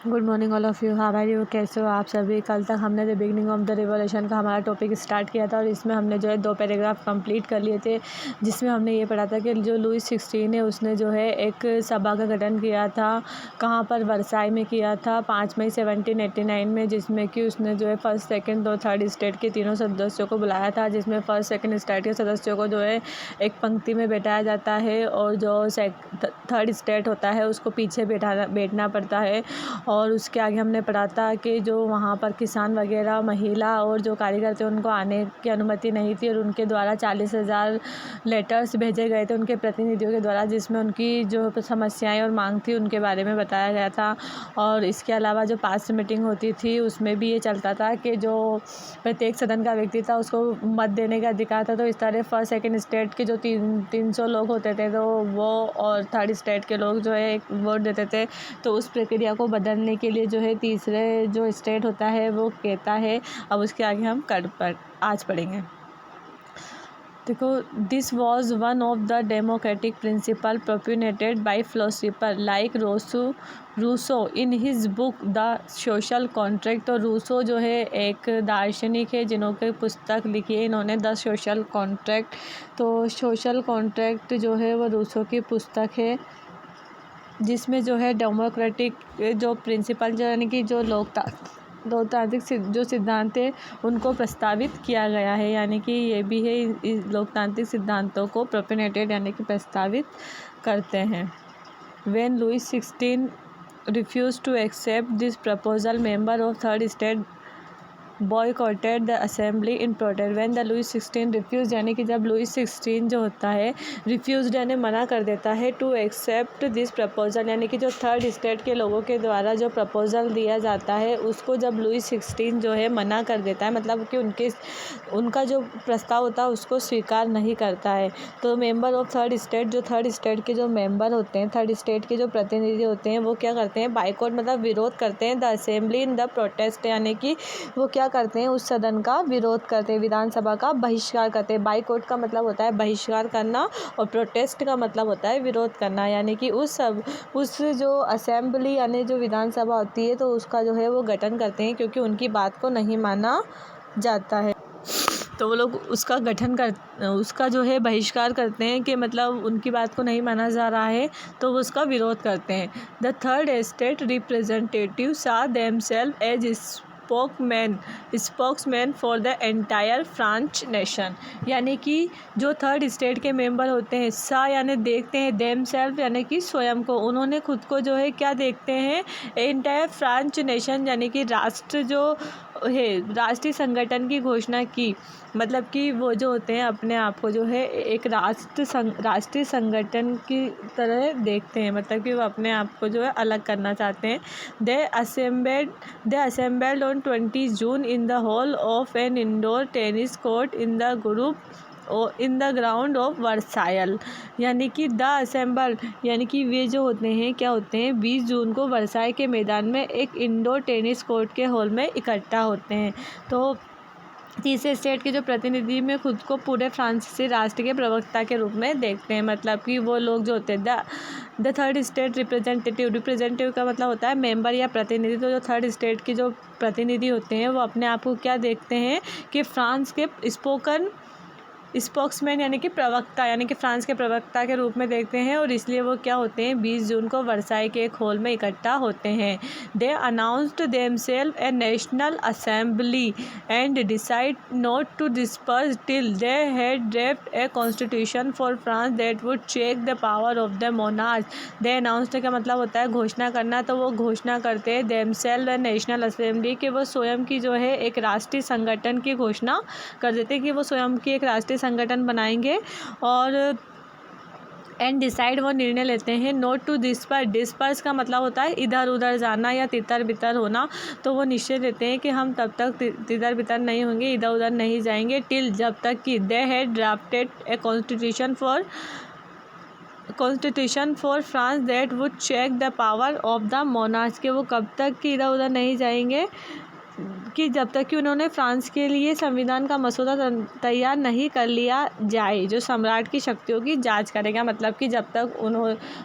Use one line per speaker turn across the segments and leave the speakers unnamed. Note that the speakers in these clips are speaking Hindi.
Good morning all of you, how are you, कैसे हो आप सभी। कल तक हमने the beginning of the revolution का हमारा टॉपिक स्टार्ट किया था और इसमें हमने जो है 2 पैराग्राफ कंप्लीट कर लिए थे, जिसमें हमने ये पढ़ा था कि जो लुईस 16 है उसने जो है एक सभा का गठन किया था। कहाँ पर, वर्साई में किया था 5 मई 1789 में, जिसमें कि उसने जो है फर्स्ट, सेकेंड और थर्ड स्टेट के तीनों सदस्यों को बुलाया था। जिसमें फर्स्ट सेकेंड स्टेट के सदस्यों को जो है एक पंक्ति में बैठाया जाता है और जो थर्ड स्टेट होता है उसको पीछे बैठना पड़ता है। और उसके आगे हमने पढ़ा था कि जो वहाँ पर किसान वगैरह, महिला और जो कारीगर थे उनको आने की अनुमति नहीं थी और उनके द्वारा 40,000 लेटर्स भेजे गए थे उनके प्रतिनिधियों के द्वारा, जिसमें उनकी जो समस्याएं और मांग थी उनके बारे में बताया गया था। और इसके अलावा जो पास्ट मीटिंग होती थी उसमें भी ये चलता था कि जो प्रत्येक सदन का व्यक्ति था उसको मत देने का अधिकार था। तो इस तरह फर्स्ट सेकेंड स्टेट के जो 300 लोग होते थे तो वो और थर्ड स्टेट के लोग जो है एक वोट देते थे। तो उस प्रक्रिया को बदलने के लिए जो है तीसरे जो स्टेट होता है वो कहता है। अब उसके आगे हम आज पढ़ेंगे। देखो, this was one of the democratic principle propounded by philosopher like Rousseau in his book The Social Contract. तो रूसो जो है एक दार्शनिक है जिन्होंने पुस्तक लिखी है इन्होंने द सोशल कॉन्ट्रैक्ट। तो सोशल कॉन्ट्रैक्ट जो है वो रूसो की पुस्तक है, जिसमें जो है डेमोक्रेटिक जो प्रिंसिपल जो यानी कि जो लोकतांत्रिक जो सिद्धांत है उनको प्रस्तावित किया गया है। यानी कि ये भी है इस लोकतांत्रिक सिद्धांतों को प्रोपोनेटेड यानी कि प्रस्तावित करते हैं। When Louis 16 refuse to accept this proposal, member of third state boycotted the assembly in protest. When the Louis 16 refuse यानी कि जब लुईस 16 जो होता है रिफ्यूज यानी मना कर देता है टू एक्सेप्ट दिस प्रपोजल, यानी कि जो थर्ड स्टेट के लोगों के द्वारा जो प्रपोजल दिया जाता है उसको जब लुईस 16 जो है मना कर देता है, मतलब कि उनका जो प्रस्ताव होता है उसको स्वीकार नहीं करता है। तो मेंबर ऑफ थर्ड स्टेट, जो थर्ड स्टेट के जो मेंबर होते हैं, थर्ड स्टेट के जो प्रतिनिधि होते हैं वो क्या करते हैं, बाइकआउट मतलब विरोध करते हैं the assembly in the protest, यानी कि वो क्या करते हैं उस सदन का विरोध करते हैं, विधानसभा का बहिष्कार करते हैं। बाइकआउट का मतलब होता है बहिष्कार करना और प्रोटेस्ट का मतलब होता है विरोध करना, यानी कि उस जो असेंबली यानी जो विधानसभा होती है तो उसका जो है वो गठन करते हैं, क्योंकि उनकी बात को नहीं माना जाता है तो वो लोग उसका जो है बहिष्कार करते हैं कि मतलब उनकी बात को नहीं माना जा रहा है तो वो उसका विरोध करते हैं। The third state representative saw themselves as spokesman for the entire French nation, यानी कि जो थर्ड स्टेट के मेंबर होते हैं सा यानी देखते हैं, देमसेल्फ यानी कि स्वयं को, उन्होंने खुद को जो है क्या देखते हैं, एंटायर फ्रेंच नेशन यानी कि राष्ट्र जो है राष्ट्रीय संगठन की घोषणा की, मतलब कि वो जो होते हैं अपने आप को जो है एक राष्ट्रीय संगठन की तरह देखते हैं, मतलब कि वो अपने आप को जो है अलग करना चाहते हैं। They assembled on 20 June in the hall of an indoor tennis court in the ground of Versailles, यानी कि द असेंबल यानी कि वे जो होते हैं क्या होते हैं 20 जून को वर्साई के मैदान में एक इंडोर टेनिस कोर्ट के हॉल में इकट्ठा होते हैं। तो तीसरे स्टेट के जो प्रतिनिधि में खुद को पूरे फ्रांसीसी राष्ट्र के प्रवक्ता के रूप में देखते हैं, मतलब कि वो लोग जो होते हैं द थर्ड स्टेट रिप्रेजेंटेटिव का मतलब होता है मेंबर या प्रतिनिधि। तो जो थर्ड स्टेट के जो प्रतिनिधि होते हैं वो अपने आप को क्या देखते हैं कि फ्रांस के स्पोक्समैन यानी कि प्रवक्ता, यानी कि फ्रांस के प्रवक्ता के रूप में देखते हैं, और इसलिए वो क्या होते हैं 20 जून को वर्साई के एक हॉल में इकट्ठा होते हैं। They announced themselves a national assembly and decide not to disperse till they had draft a constitution for France that would check the power of the monarch. They announced का मतलब होता है घोषणा करना, तो वो घोषणा करते हैं देमसेल्फ ए नेशनल असेंबली कि वो स्वयं की जो है एक राष्ट्रीय संगठन की घोषणा कर देते हैं कि वो स्वयं की एक राष्ट्रीय संगठन बनाएंगे। और एंड डिसाइड वो निर्णय लेते हैं नोट टू डिस्पर्स का मतलब होता है इधर उधर जाना या तितर बितर होना। तो वो निश्चय लेते हैं कि हम तब तक तितर बितर नहीं होंगे, इधर उधर नहीं जाएंगे, टिल जब तक कि they had drafted a constitution for France that would check the power of the monarch, के वो कब तक कि इधर उधर नहीं जाएंगे, कि जब तक कि उन्होंने फ्रांस के लिए संविधान का मसौदा तैयार नहीं कर लिया जाए जो सम्राट की शक्तियों की जांच करेगा। मतलब कि जब तक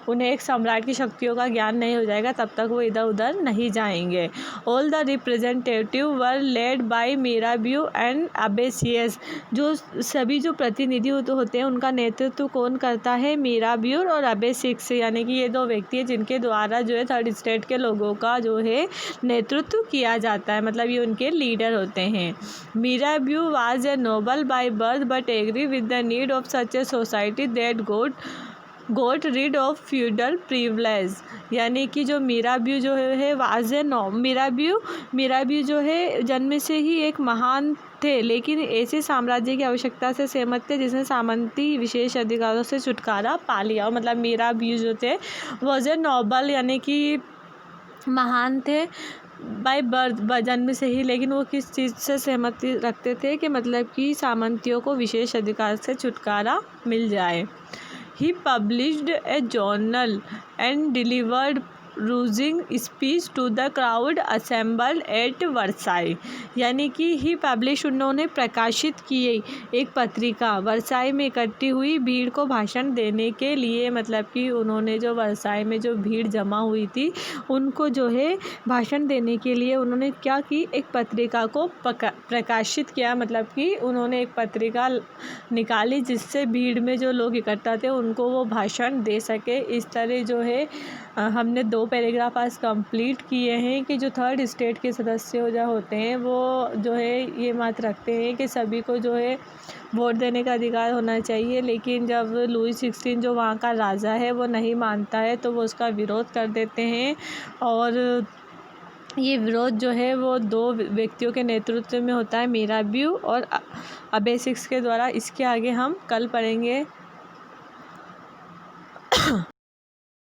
उन्हें एक सम्राट की शक्तियों का ज्ञान नहीं हो जाएगा तब तक वो इधर उधर नहीं जाएंगे। All the representative were led by Mirabeau and Abbe Sieyes. जो सभी जो प्रतिनिधि होते हैं उनका नेतृत्व कौन करता है? मिराबियो और अबेसियस, यानी कि ये दो व्यक्ति हैं जिनके द्वारा जो है थर्ड स्टेट के लोगों का जो है नेतृत्व किया जाता है। मतलब ये उनके लीडर होते हैं। Mirabeau was a noble by birth but agree with the need of such a society that got rid of feudal privilege. यानी कि जो मिराबियो जो है वाज ए मिराबियो जो है जन्म से ही एक महान थे, लेकिन ऐसे साम्राज्य की आवश्यकता से सहमत थे जिसने सामंती विशेष अधिकारों से छुटकारा पा लिया। मतलब मिराबियो जो थे वॉज ए नोबल, यानी कि महान थे बाय बर्थ, जन्म से ही, लेकिन वो किस चीज़ से सहमति रखते थे कि मतलब कि सामंतियों को विशेष अधिकार से छुटकारा मिल जाए। He published a journal and delivered rousing speech to the crowd assembled at Versailles। यानी कि ही पब्लिश, उन्होंने प्रकाशित किए एक पत्रिका वर्साई में इकट्ठी हुई भीड़ को भाषण देने के लिए। मतलब कि उन्होंने जो वर्साई में जो भीड़ जमा हुई थी उनको जो है भाषण देने के लिए उन्होंने क्या की, एक पत्रिका को प्रकाशित किया। मतलब कि उन्होंने एक पत्रिका निकाली जिससे भीड़ में जो लोग इकट्ठा थे उनको वो भाषण दे सके। इस तरह जो है हमने 2 पैराग्राफ आज कंप्लीट किए हैं कि जो थर्ड स्टेट के सदस्य जो होते हैं वो जो है ये मत रखते हैं कि सभी को जो है वोट देने का अधिकार होना चाहिए, लेकिन जब लुई 16 जो वहाँ का राजा है वो नहीं मानता है तो वो उसका विरोध कर देते हैं। और ये विरोध जो है वो 2 व्यक्तियों के नेतृत्व में होता है, मिराबियो और अबेसियस के द्वारा। इसके आगे हम कल पढ़ेंगे।